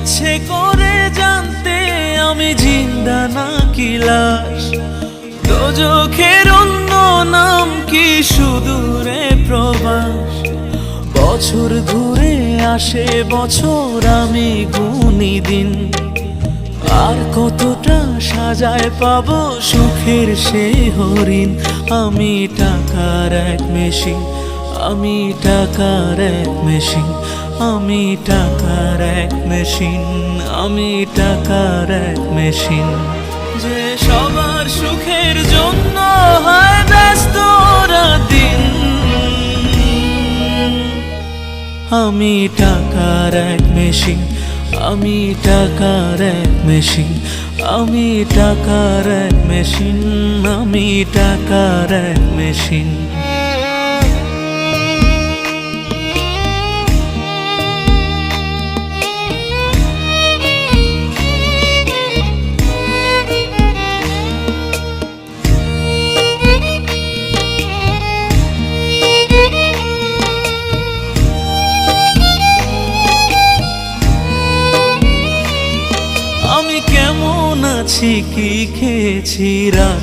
ইচ্ছে করে জানতে আমি জিন্দা নাকি লাশ। দোজখের অন্য নাম কি সুদূরে প্রবাস। বছর ঘুরে আসে বছর, আমি গুনি দিন। আর কতটা সাজায় পাবো সুখের সে হরিণ। আমি টাকার এক মেশিন, আমি টাকার এক মেশিন, আমি টাকার এক মেশিন, আমি টাকার এক মেশিন। যে সবার সুখের জন্য হয় ব্যস্ত দিন। আমি টাকার এক মেশিন, আমি টাকার এক মেশিন, আমি টাকার এক মেশিন, আমি টাকার এক মেশিন। আমি কেমন আছি, কি খেয়েছি রাত